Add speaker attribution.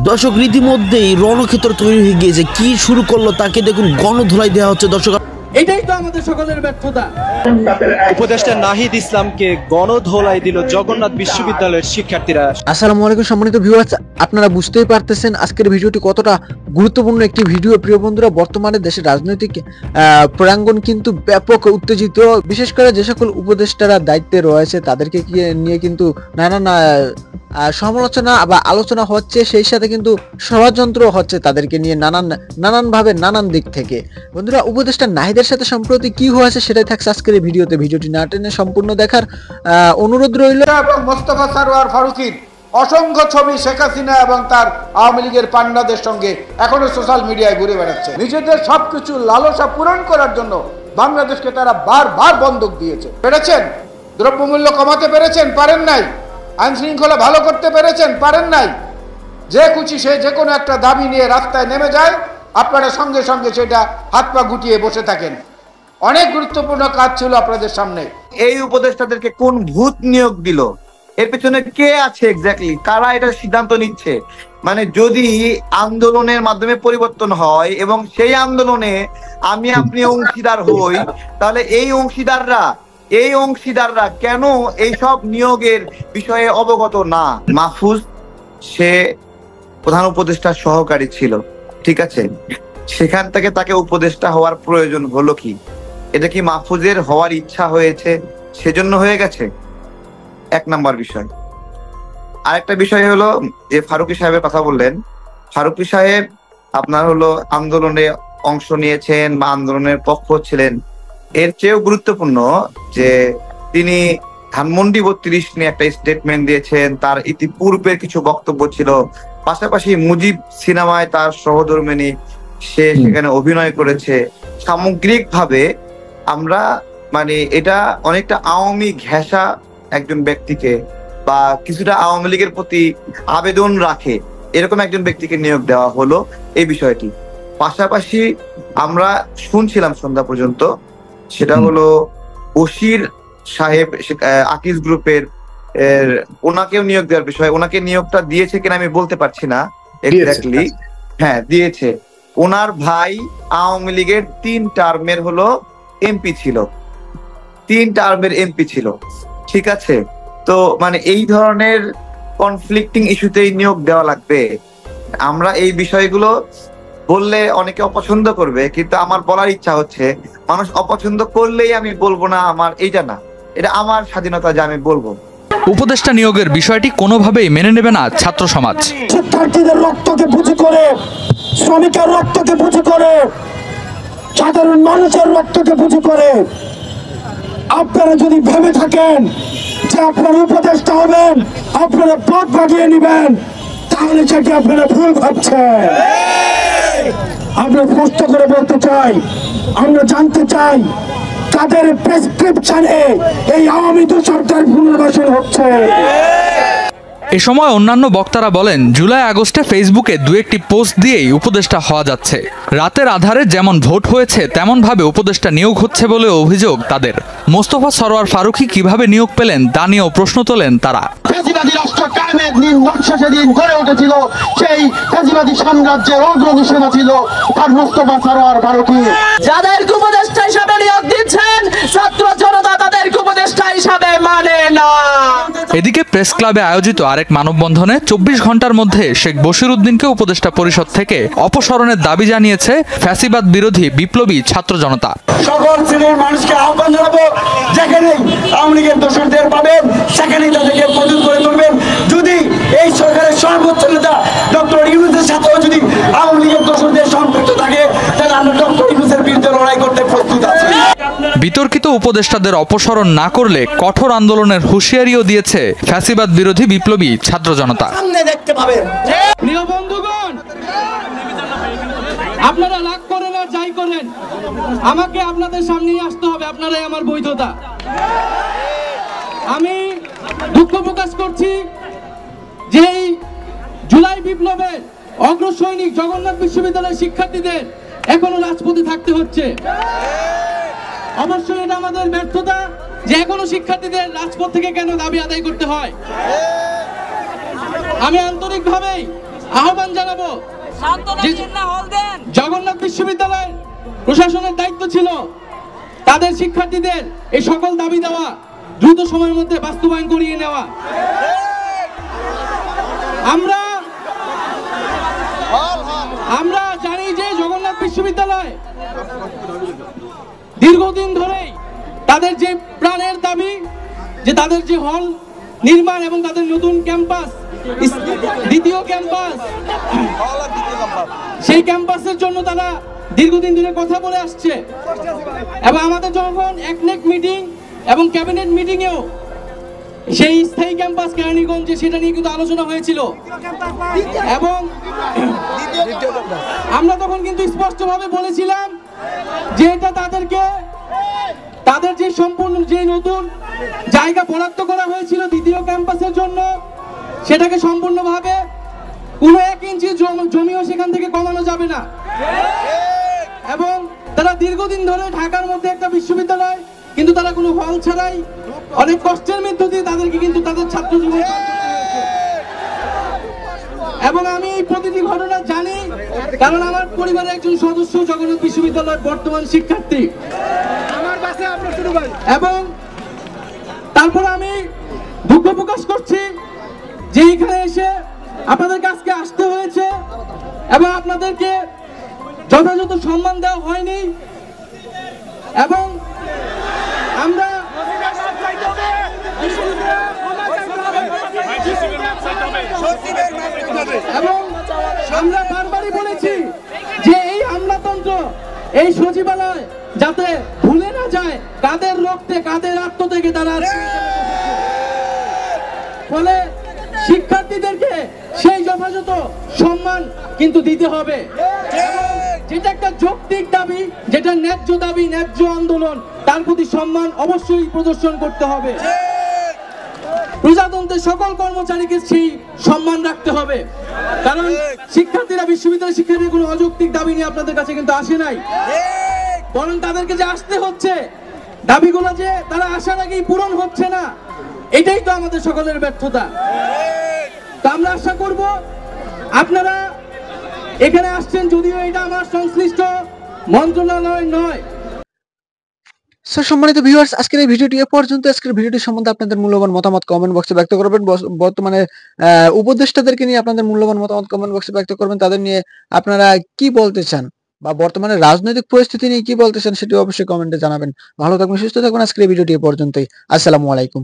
Speaker 1: দর্শক রীতিমধ্যেই রণক্ষেত্র তৈরি হয়ে গিয়েছে। কি শুরু করলো তাকে দেখুন, গণধোলাই দেওয়া হচ্ছে। দর্শক,
Speaker 2: এটাই তো আমাদের সকলের ব্যর্থতা।
Speaker 3: উপদেষ্টা নাহিদ ইসলামকে গণধোলাই দিল জগন্নাথ বিশ্ববিদ্যালয়ের শিক্ষার্থীরা।
Speaker 4: আসসালামু আলাইকুম সম্মানিত ভিউয়ার্স, আপনারা বুঝতেই পারতেছেন আজকের ভিডিওটি কতটা গুরুত্বপূর্ণ একটি ভিডিও। প্রিয় বন্ধুরা, বর্তমানে দেশের রাজনৈতিক প্রাঙ্গণ কিন্তু ব্যাপক উত্তেজিত। বিশেষ করে যে সকল উপদেষ্টারা দায়িত্বে রয়েছে তাদেরকে নিয়ে কিন্তু নানান সমালোচনা বা আলোচনা হচ্ছে, সেই সাথে কিন্তু ষড়যন্ত্র হচ্ছে তাদেরকে নিয়ে নানানভাবে নানান দিক থেকে। বন্ধুরা, উপদেষ্টা নাহিদের সাথে সম্প্রতি কি হয়েছে সেটাই থাকছে আজকের এই ভিডিওতে। ভিডিওটি না টেনে সম্পূর্ণ দেখার অনুরোধ রইল।
Speaker 5: এবং মোস্তফা সরোয়ার ফারুকীর অসংখ্য ছবি শেখ হাসিনা এবং তার আওয়ামী লীগের পান্ডাদের সঙ্গে এখনো সোশ্যাল মিডিয়ায় ঘুরে বেড়াচ্ছে। নিজেদের সবকিছু লালসা পূরণ করার জন্য বাংলাদেশকে তারা বারবার বন্ধক দিয়েছে। পেরেছেন? দ্রব্যমূল্য কমাতে পেরেছেন? পারেন নাই। আইন শৃঙ্খলা ভালো করতে পেরেছেন? পারেন নাই। যে খুশি সে যে কোনো একটা দাবি নিয়ে রাস্তায় নেমে যায়, আপনারা সঙ্গে সঙ্গে সেটা হাত পা গুটিয়ে বসে থাকেন। অনেক গুরুত্বপূর্ণ কাজ ছিল আপনাদের সামনে।
Speaker 6: এই উপদেষ্টাদেরকে কোন ভূত নিয়োগ দিল? এর পেছনে কে আছে এক্স্যাক্টলি? কারা এটা সিদ্ধান্ত নিচ্ছে? মানে যদি আন্দোলনের মাধ্যমে পরিবর্তন হয় এবং সেই আন্দোলনে আমি আপনি অংশীদার হই, তাহলে এই অংশীদাররা কেন এইসব নিয়োগের বিষয়ে অবগত না? মাহফুজ সে প্রধান উপদেষ্টার সহকারী ছিল, ঠিক আছে, সেখান থেকে তাকে উপদেষ্টা হওয়ার প্রয়োজন হলো কি? এটা কি মাহফুজের হওয়ার ইচ্ছা হয়েছে সেজন্য হয়ে গেছে? এক নাম্বার বিষয়। আরেকটা বিষয় হলো যে ফারুকী সাহেবের কথা বললেন, ফারুকী সাহেব আপনার হলো আন্দোলনে অংশ নিয়েছেন বা আন্দোলনের পক্ষ ছিলেন। এর চেয়েও গুরুত্বপূর্ণ যে তিনি ধানমন্ডি 32 নিয়ে একটা স্টেটমেন্ট দিয়েছেন, তার ইতিপূর্বের কিছু বক্তব্য ছিল। পাশাপাশি মুজিব সিনেমায় তার সহধর্মিণী, সে সেখানে অভিনয় করেছে। সামগ্রিকভাবে আমরা মানে এটা অনেকটা আওয়ামী ঘেঁষা একজন ব্যক্তিকে বা কিছুটা আওয়ামী লীগের প্রতি আবেদন রাখে এরকম একজন ব্যক্তিকে নিয়োগ দেওয়া হলো এই বিষয়টি। পাশাপাশি আমরা শুনছিলাম সন্ধ্যা পর্যন্ত, সেটা হলো বশির সাহেব আকিজ গ্রুপের ওনাকেও নিয়োগ দেওয়ার বিষয়। ওনাকে নিয়োগটা দিয়েছে কিনা আমি বলতে পারছি না এক্স্যাক্টলি। হ্যাঁ, দিয়েছে। ওনার ভাই আওয়ামী লীগের 3 টার্মের হলো এমপি ছিল, 3 টার্মের এমপি ছিল, ঠিক আছে। তো মানে এই ধরনের কনফ্লিক্টিং ইস্যুতেই নিয়োগ দেওয়া লাগবে। আমরা এই বিষয়গুলো বললে অনেকে অপছন্দ করবে, কিন্তু আমার বলার ইচ্ছা হচ্ছে মানুষ অপছন্দ করলেই আমি বলবো না আমার এইটা না, এটা আমার স্বাধীনতা যে আমি বলবো।
Speaker 7: উপদেষ্টা নিয়োগের বিষয়টি কোনোভাবেই মেনে নেবে না ছাত্র সমাজ।
Speaker 8: শিক্ষার্থীদের রক্তকে পুঁজি করে, শ্রমিকের রক্তকে পুঁজি করে, সাধারণ মানুষের রক্তকে পুঁজি করে আপনারা যদি ভেবে থাকেন যে আপনারা উপদেষ্টা হবেন, আপনারা পথ বাগিয়ে নেবেন, তাহলে সেটি আপনারা ভুল ভাবছেন। আমরা স্পষ্ট করে বলতে চাই, আমরা জানতে চাই তাদের প্রেসক্রিপশনে এই আওয়ামী দূষকদের পুনর্বাসন হচ্ছে।
Speaker 7: এ সময় অন্যান্য বক্তারা বলেন, জুলাই আগস্টে ফেসবুকে 2-1টি পোস্ট দিয়েই উপদেষ্টা হওয়া যাচ্ছে। রাতের আধারে যেমন ভোট হয়েছে তেমন ভাবে উপদেষ্টা নিয়োগ হচ্ছে বলে অভিযোগ তাদের। মোস্তফা সরোয়ার ফারুকী কিভাবে নিয়োগ পেলেন তা নিয়েও প্রশ্ন তোলেন তারা।
Speaker 8: ফ্যাসিবাদী রাষ্ট্র কায়েমের নকশা সেদিন গড়ে উঠেছিল, সেই ফ্যাসিবাদী সাম্রাজ্যের অগ্রণী সেনা ছিল তার মোস্তফা সরোয়ার ফারুকী।
Speaker 2: যাদের উপদেষ্টা হিসাবে নিয়োগ দিচ্ছেন ছাত্র জনতা তাদের উপদেষ্টা হিসাবে মানে না।
Speaker 7: এদিকে প্রেস ক্লাবে আয়োজিত আরেক মানববন্ধনে 24 ঘন্টার মধ্যে শেখ বশির উদ্দিনকে উপদেষ্টা পরিষদ থেকে অপসারণের দাবি জানিয়েছে ফ্যাসিবাদ বিরোধী বিপ্লবী ছাত্র জনতা।
Speaker 8: সকল শ্রেণীর মানুষকে আহ্বান জানাবো, যেখানেই আওয়ামী লীগের দোষরদের পাবেন সেখানেই তাদেরকে প্রতিরোধ করে তুলবেন। যদি এই সরকারের সর্বোচ্চ নেতা ডক্টর ইউনূসের সাথেও যদি আওয়ামী লীগের দোষরদের সম্পৃক্ত থাকে, তাহলে আমরা ডক্টর ইউনূসের বিরুদ্ধে লড়াই করতে প্রস্তুত আছি।
Speaker 7: বিতর্কিত উপদেষ্টাদের অপসারণ না করলে কঠোর আন্দোলনের হুঁশিয়ারিও দিয়েছে ফ্যাসিবাদ বিরোধী বিপ্লবী ছাত্র জনতা।
Speaker 2: প্রিয় বন্ধুগণ, আপনারা লাগ করেন আর যাই করেন, আমাকে আপনাদের সামনেই আসতে হবে, আপনারাই আমার বৈধতা। আমি দুঃখ প্রকাশ করছি যে জুলাই বিপ্লবের অগ্রসৈনিক জগন্নাথ বিশ্ববিদ্যালয়ের শিক্ষার্থীদের এখনো রাজপথে থাকতে হচ্ছে। অবশ্যই এটা আমাদের ব্যর্থতা যে এখনো শিক্ষার্থীদের রাজপথ থেকে কেন দাবি আদায় করতে হয়। আমি আন্তরিকভাবেই আহ্বান জানাবো যে জগন্নাথ বিশ্ববিদ্যালয়ের প্রশাসনের দায়িত্ব ছিল তাদের শিক্ষার্থীদের এই সকল দাবি দেওয়া দ্রুত সময়ের মধ্যে বাস্তবায়ন করিয়ে নেওয়া। আমরা জানি যে জগন্নাথ বিশ্ববিদ্যালয় দীর্ঘদিন ধরেই তাদের যে প্রাণের দাবি, যে তাদের যে হল নির্মাণ এবং তাদের নতুন ক্যাম্পাস, দ্বিতীয় ক্যাম্পাস, সেই ক্যাম্পাসের জন্য তারা দীর্ঘদিন ধরে কথা বলে আসছে। এবং আমাদের যখন একনেক মিটিং এবং ক্যাবিনেট মিটিংয়েও সেই স্থায়ী ক্যাম্পাস কেরানীগঞ্জে সেটা নিয়ে কিন্তু আলোচনা হয়েছিল এবং আমরা তখন কিন্তু স্পষ্টভাবে বলেছিলাম যে এটা তাদের যে সম্পূর্ণ যে নতুন জায়গা বরাদ্দ করা হয়েছিল দ্বিতীয় ক্যাম্পাসের জন্য, সেটাকে সম্পূর্ণভাবে কোনো 1 ইঞ্চি জমিও সেখান থেকে কমানো যাবে না। এবং তারা দীর্ঘদিন ধরে ঢাকার মধ্যে একটা বিশ্ববিদ্যালয়, কিন্তু তারা কোনো হল ছাড়াই অনেক কষ্টের মধ্য দিয়ে তাদেরকে কিন্তু তাদের ছাত্র জীবন, এবং আমি এই প্রতিটি ঘটনা জানি কারণ আমার পরিবারের একজন সদস্য জগন্নাথ বিশ্ববিদ্যালয়ের বর্তমান শিক্ষার্থী। এবং তারপর আমি দুঃখ প্রকাশ করছি যে এখানে এসে আপনাদের কাছে আসতে হয়েছে এবং আপনাদেরকে যথাযথ সম্মান দেওয়া হয়নি। এবং আমরা বারবারই বলেছি যে এই আমলাতন্ত্র, এই সচিবালয় যাতে ভুলে না যায় কাদের রক্তে কাদের আত্ম থেকে তারা, ফলে শিক্ষার্থীদেরকে সেই যথাযথ সম্মান কিন্তু দিতে হবে। যেটা একটা যৌক্তিক দাবি, যেটা ন্যায্য দাবি, ন্যায্য আন্দোলন, তার প্রতি সম্মান অবশ্যই প্রদর্শন করতে হবে। প্রজাতন্ত্রের সকল কর্মচারীকে সেই সম্মান রাখতে হবে, কারণ শিক্ষার্থীরা, বিশ্ববিদ্যালয়ের শিক্ষার্থীরা কোনো অযৌক্তিক দাবি নিয়ে আপনাদের কাছে কিন্তু আসে নাই, বরং তাদেরকে যে আসতে হচ্ছে, দাবিগুলো যে তারা আসার আগেই পূরণ হচ্ছে না, এটাই তো আমাদের সকলের ব্যর্থতা। তো আমরা আশা করব আপনারা এখানে আসছেন, যদিও এটা আমার সংশ্লিষ্ট মন্ত্রণালয় নয়।
Speaker 4: সম্মানিত ভিউয়ার্স, আজকের এই ভিডিওটি এ পর্যন্ত। আজকের ভিডিওটি সম্বন্ধে আপনাদের মূল্যবান মতামত কমেন্ট বক্সে ব্যক্ত করবেন। বর্তমানে উপদেষ্টাদেরকে নিয়ে আপনাদের মূল্যবান মতামত কমেন্ট বক্সে ব্যক্ত করবেন। তাদের নিয়ে আপনারা কি বলতে চান বা বর্তমানে রাজনৈতিক পরিস্থিতি নিয়ে কি বলতে চান সেটি অবশ্যই কমেন্টে জানাবেন। ভালো থাকবেন, সুস্থ থাকবেন। আজকের এই ভিডিওটি এ পর্যন্তই। আসসালামু আলাইকুম।